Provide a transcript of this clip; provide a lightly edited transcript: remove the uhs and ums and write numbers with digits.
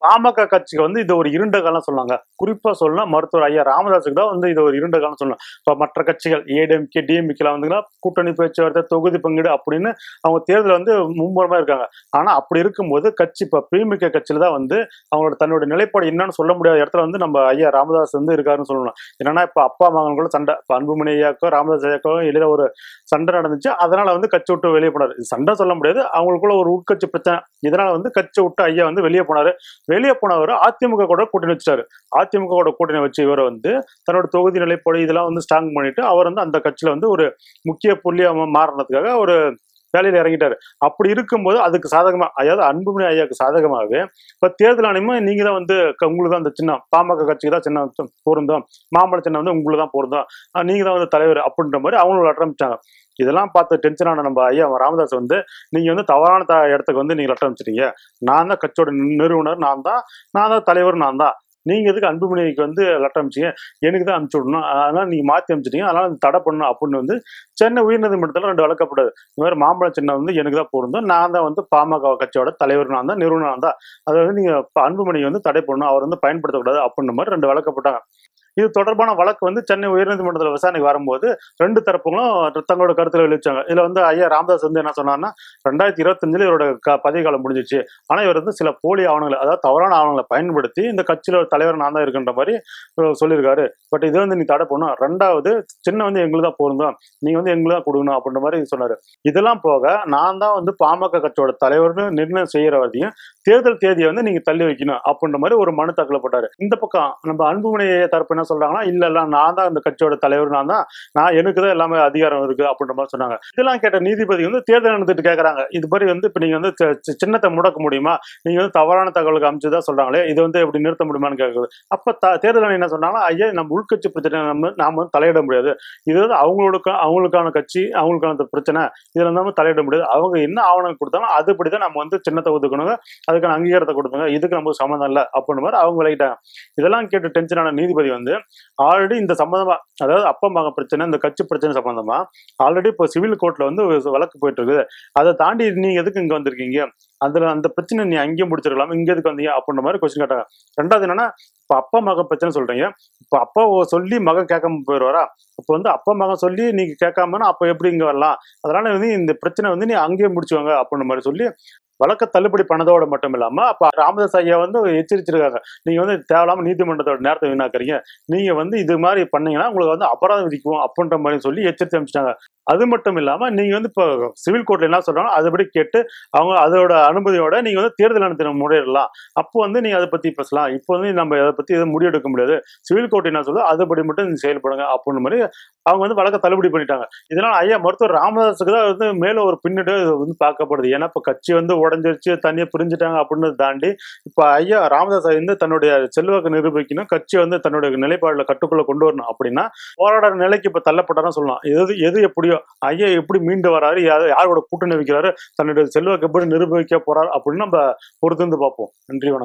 பாமக கட்சிக்கு வந்து இது ஒரு இருண்ட காலம் சொன்னாங்க. குறிப்பா சொல்லலாம் மருத்துவர் ஐயா ராமதாஸுக்கு தான் வந்து இது ஒரு இருண்ட காலம் சொல்லலாம். இப்ப மற்ற கட்சிகள் ஏடிஎம்கே, டிஎம்கேலாம் வந்து கூட்டணி பேச்சுவார்த்தை, தொகுதி பங்கீடு அப்படின்னு அவங்க தேர்தல் வந்து மும்முரமா இருக்காங்க. ஆனா அப்படி இருக்கும்போது கட்சி இப்ப பிமிக கட்சியில தான் வந்து அவங்களோட தன்னோட நிலைப்பாடு என்னன்னு சொல்ல முடியாத இடத்துல வந்து நம்ம ஐயா ராமதாஸ் வந்து இருக்காருன்னு சொல்லணும். என்னன்னா இப்ப அப்பா மகன்களும் சண்டை, இப்ப அன்புமணி ஐயாக்கோ ராமதாஸ் ஐயாக்கோ இடையில ஒரு சண்டை நடந்துச்சு. அதனால வந்து கட்சி விட்டு வெளியே போனாரு. சண்டை சொல்ல முடியாது, அவங்களுக்குள்ள ஒரு உட்கட்சி பிரச்சனை. இதனால வந்து கட்சி விட்டு ஐயா வந்து வெளியே போனாரு. வெளியே போனவர் அதிமுக கூட கூட்டணி வச்சுட்டாரு. அதிமுக கூட கூட்டணி வச்சு இவர் வந்து தன்னோட தொகுதி நிலைப்பாடு இதெல்லாம் வந்து ஸ்ட்ராங் பண்ணிட்டு அவர் வந்து அந்த கட்சியில வந்து ஒரு முக்கிய புள்ளியா மாறினதுக்காக ஒரு வேலையில இறங்கிட்டாரு. அப்படி இருக்கும்போது அதுக்கு சாதகமா, அதாவது அன்புமணி ஐயாவுக்கு சாதகமாகவே இப்ப தேர்தல் ஆணையமா நீங்க தான் வந்து உங்களுக்கு தான் அந்த சின்னம் பாமக கட்சிக்கு தான் சின்னம் பொருந்தும், மாம்பழ சின்னம் வந்து உங்களுக்கு தான் பொருந்தும், நீங்க தான் வந்து தலைவர் அப்படின்ற மாதிரி அவங்களும் ஆரம்பிச்சாங்க. இதெல்லாம் பார்த்து டென்ஷனான நம்ம ஐயா ராமதாஸ் வந்து நீங்க வந்து தவறான இடத்துக்கு வந்து நீங்க லெட்டர் அனுப்பிச்சிட்டீங்க. நான் தான் கட்சியோட நிறுவனர், நான் தான் தலைவர், நான் தான். நீங்க எதுக்கு அன்புமணிக்கு வந்து லெட்டர் அனுப்பிச்சீங்க? எனக்கு தான் அனுப்பிச்சு விடணும், அதனால நீங்க மாத்தி அனுப்பிச்சிட்டீங்க, அதனால தடை பண்ணணும் அப்படின்னு வந்து சென்னை உயர்நீதிமன்றத்தில் 2 வழக்கப்படாது. இந்த மாதிரி மாம்பழ சின்னம் வந்து எனக்கு தான் பொருந்தும், நான் தான் வந்து பாமக கட்சியோட தலைவர், நான் தான் நிறுவனர், நான் தான். அதாவது நீங்க அன்புமணியை வந்து தடை பண்ணணும், அவர் வந்து பயன்படுத்தக்கூடாது அப்படின்ற மாதிரி 2 வழக்கப்பட்டாங்க. இது தொடர்பான வழக்கு வந்து சென்னை உயர்நீதிமன்றத்தில் விசாரணைக்கு வரும்போது 2 தரப்புகளும் தங்களோட கருத்துல வெளிச்சாங்க. இதுல வந்து ஐயா ராமதாஸ் வந்து என்ன சொன்னார்னா, 2025 இவரோட பதவி காலம் முடிஞ்சிச்சு, ஆனா இவர் வந்து சில போலி ஆவணங்களை, அதாவது தவறான ஆவணங்களை பயன்படுத்தி இந்த கட்சியில ஒரு தலைவர் நான் தான் இருக்கின்ற மாதிரி சொல்லியிருக்காரு. பட் இதை வந்து நீ தடை பண்ணும், 2வது சின்ன வந்து எங்களுக்கு தான் பொருந்தும், நீங்க வந்து எங்களுக்கு தான் கொடுக்கணும் அப்படின்ற மாதிரி சொன்னாரு. இதெல்லாம் போக நான் தான் வந்து பாமக கட்சியோட தலைவர்னு நிர்ணயம் செய்யற வரையும் தேர்தல் தேதியை வந்து நீங்க தள்ளி வைக்கணும் அப்படின்ற மாதிரி ஒரு மனு தாக்கல் போட்டாரு. இந்த பக்கம் நம்ம அன்புமணி தரப்பு என்ன சொல்றாங்கன்னா, இல்ல நான் தான் அந்த கட்சியோட தலைவர், நான் எனக்கு தான் எல்லாமே அதிகாரம் இருக்கு அப்படின்ற மாதிரி சொன்னாங்க. இதெல்லாம் கேட்ட நீதிபதி வந்து தேர்தல் நடந்துட்டு கேட்கறாங்க, இது மாதிரி வந்து இப்ப நீங்க வந்து சின்னத்தை முடக்க முடியுமா, நீங்க வந்து தவறான தகவலுக்கு அமைச்சுதான் சொல்றாங்களே, இது வந்து எப்படி நிறுத்த முடியுமான்னு கேட்குது. அப்ப தேர்தல் ஆணையம் என்ன சொன்னாங்கன்னா, ஐயா நம்ம உள்கட்சி பிரச்சனை நாம வந்து தலையிட முடியாது, இது வந்து அவங்களுக்கான கட்சி, அவங்களுக்கான பிரச்சனை, இதுல நம்ம தலையிட முடியாது, அவங்க என்ன ஆவணம் கொடுத்தாலும் அதுபடிதான் நம்ம வந்து சின்னத்தை ஒதுக்கணுங்க, அதுக்கான அங்கீகாரத்தை கொடுத்துங்க, இதுக்கு நமக்கு சம்மந்தம் இல்லை அப்படின்னு மாதிரி அவங்க விளையிட்டாங்க. இதெல்லாம் கேட்டு டென்ஷனான நீதிபதி வந்து ஆல்ரெடி இந்த சம்பந்தமா, அதாவது அப்பா மகன் பிரச்சனை, இந்த கட்சி பிரச்சனை சம்பந்தமா ஆல்ரெடி இப்போ சிவில் கோர்ட்ல வந்து வழக்கு போயிட்டு இருக்குது, அதை தாண்டி நீங்க எதுக்கு இங்க வந்திருக்கீங்க, அந்த பிரச்சனை நீ அங்கேயும் முடிச்சிருக்கலாம், இங்க எதுக்கு வந்தீங்க அப்படின்ற மாதிரி கொஸ்டின் கேட்டாங்க. 2வது என்னன்னா, இப்ப அப்பா மகன் பிரச்சனை சொல்றீங்க, இப்ப அப்பா சொல்லி மகன் கேட்காம போயிடுவாரா, அப்ப வந்து அப்பா மகன் சொல்லி நீங்க கேட்காமனா அப்ப எப்படி இங்க வரலாம், அதனால வந்து இந்த பிரச்சனை வந்து நீ அங்கேயே முடிச்சுவாங்க அப்படின்ற மாதிரி சொல்லி வழக்க தள்ளுபடி பண்ணதோட மட்டும் இல்லாம அப்ப ராமதாஸ் ஐயா வந்து எச்சரிச்சிருக்காங்க, நீங்க வந்து தேவையில்லாம நீதிமன்றத்தோட நேரத்தை வீணாக்குறீங்க, நீங்க வந்து இது மாதிரி பண்ணீங்கன்னா உங்களுக்கு வந்து அபராதம் விதிக்குவோம் அப்படின்ற மாதிரி சொல்லி எச்சரித்து அமைச்சிட்டாங்க. அது மட்டும் இல்லாம நீங்க வந்து இப்போ சிவில் கோர்ட்ல என்ன சொல்றாங்க அதுபடி கேட்டு அவங்க அதோட அனுமதியோட நீங்க வந்து தேர்தல் ஆணையத்திடம் முறையிடலாம், அப்போ வந்து நீங்க அதை பத்தி பேசலாம், இப்போ வந்து நம்ம அதை பத்தி எதுவும் முடிவெடுக்க முடியாது, சிவில் கோர்ட் என்ன சொல்லுதோ அதுபடி மட்டும் நீங்க செயல்படுங்க அப்படின்னு மாதிரி அவங்க வந்து வழக்க தள்ளுபடி பண்ணிட்டாங்க. இதனால ஐயா மருத்துவர் ராமதாஸுக்கு தான் வந்து மேல ஒரு பின்னடைவு வந்து பார்க்கப்படுது. ஏன்னா இப்ப கட்சி வந்து உடஞ்சிருச்சு, தனியா பிரிஞ்சுட்டாங்க அப்படின்னு தாண்டி இப்ப ஐயா ராமதாஸ் வந்து தன்னுடைய செல்வாக்கு நிரூபிக்கணும், கட்சி வந்து தன்னுடைய நிலைப்பாடுல கட்டுக்குள்ள கொண்டு வரணும் அப்படின்னா போராடுற நிலைக்கு இப்ப தள்ளப்பட்டாரும் சொல்லலாம். எது எப்படியோ ஐயா எப்படி மீண்டு வராரு, யாரோட கூட்டணி வைக்கிறாரு, தன்னுடைய செல்வாக்கு எப்படி நிரூபிக்க போறாரு அப்படின்னு நம்ம பொறுத்து பார்ப்போம். நன்றி, வணக்கம்.